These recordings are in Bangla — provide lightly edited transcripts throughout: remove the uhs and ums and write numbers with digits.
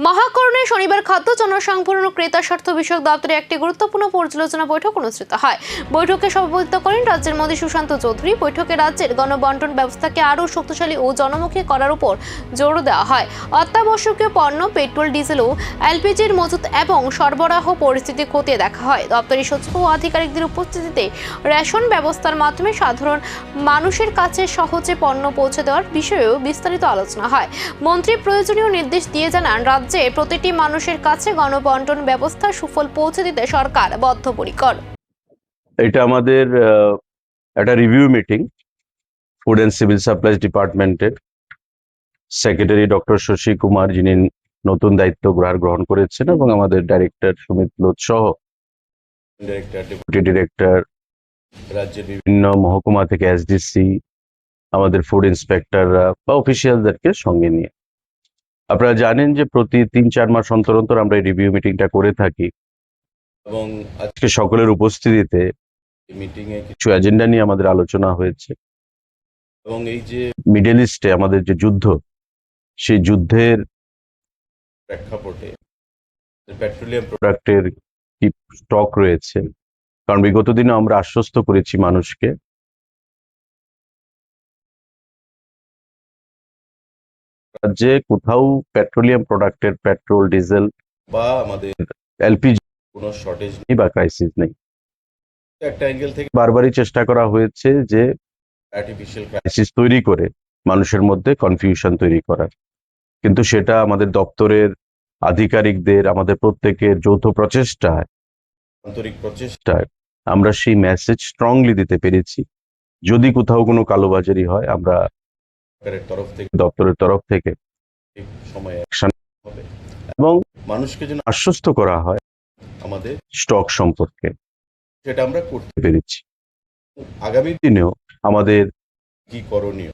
মহাকরণে শনিবার খাদ্য জনসংভরণ ও ক্রেতা স্বার্থ বিষয়ক দপ্তরে একটি গুরুত্বপূর্ণ পর্যালোচনা বৈঠক অনুষ্ঠিত হয়। বৈঠকে সভাপতিত্ব করেন রাজ্যের মন্ত্রী সুশান্ত চৌধুরী। বৈঠকে রাজ্যের গণবন্টন ব্যবস্থাকে আরও শক্তিশালী ও জনমুখী করার উপর জোর দেওয়া হয়। অত্যাবশ্যকীয় পণ্য, পেট্রোল, ডিজেল ও এলপিজির মজুত এবং সরবরাহ পরিস্থিতি খতিয়ে দেখা হয়। দপ্তরি সচিব ও আধিকারিকদের উপস্থিতিতে রেশন ব্যবস্থার মাধ্যমে সাধারণ মানুষের কাছে সহজে পণ্য পৌঁছে দেওয়ার বিষয়েও বিস্তারিত আলোচনা হয়। মন্ত্রী প্রয়োজনীয় নির্দেশ দিয়ে জানান, রাজ্যে প্রতিটি মানুষের কাছে গণবন্টন ব্যবস্থার সুফল পৌঁছে দিতে সরকার বদ্ধপরিকর। এটা আমাদের একটা review meeting food and civil supplies ডিপার্টমেন্টের সেক্রেটারি ডক্টর শশী কুমার, যিনি নতুন দায়িত্ব গ্রহণ করেছেন, এবং আমাদের ডাইরেক্টর সুমিত লোধ সহ ডেপুটি ডিরেক্টর, রাজ্যের বিভিন্ন মহকুমা থেকে এসডিসি, আমাদের ফুড ইন্সপেক্টররা বা অফিসিয়ালদেরকে সঙ্গে নিয়ে। আপনারা জানেন যে প্রতি ৩-৪ মাস অন্তর অন্তর আমরা এই রিভিউ মিটিংটা করে থাকি, এবং আজকে সকলের উপস্থিতিতে মিটিংয়ে কিছু এজেন্ডা নিয়ে আমাদের আলোচনা হয়েছে। এবং এই যে মিডল ইস্টে আমাদের যে যুদ্ধ, সেই যুদ্ধের প্রেক্ষাপটে পেট্রোলিয়াম প্রোডাক্টের কি স্টক রয়েছে, কারণ বিগত দিনে আমরা আশ্বস্ত করেছি মানুষকে রাজ্যে কোথাও পেট্রোলিয়াম প্রোডাক্টের, পেট্রোল, ডিজেল বা আমাদের এলপিজি কোনো শর্টেজ নেই বা ক্রাইসিস নেই। একটা অ্যাঙ্গেল থেকে বারবারই চেষ্টা করা হয়েছে যে আর্টিফিশিয়াল ক্রাইসিস তৈরি করে মানুষের মধ্যে কনফিউশন তৈরি করার, কিন্তু সেটা আমাদের দপ্তরের আধিকারিকদের, আমাদের প্রত্যেকের যৌথ প্রচেষ্টায়, আন্তরিক প্রচেষ্টায় আমরা সেই মেসেজ স্ট্রংলি দিতে পেরেছি। যদি কোথাও কোনো কালোবাজারি হয়, আমরা দপ্তরের তরফ থেকে সময় অ্যাকশন হবে এবং মানুষকে যেন আশ্বস্ত করা হয় আমাদের স্টক সম্পর্কে, সেটা আমরা করতে পেরেছি। আগামী দিনেও আমাদের কি করণীয়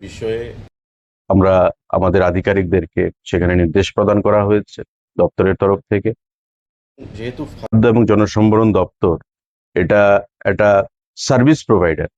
বিষয়ে আমরা আমাদের আধিকারিকদেরকে সেখানে নির্দেশ প্রদান করা হয়েছে দপ্তরের তরফ থেকে। যেহেতু খাদ্য এবং জনসম্ভরণ দপ্তর এটা একটা সার্ভিস প্রোভাইডার,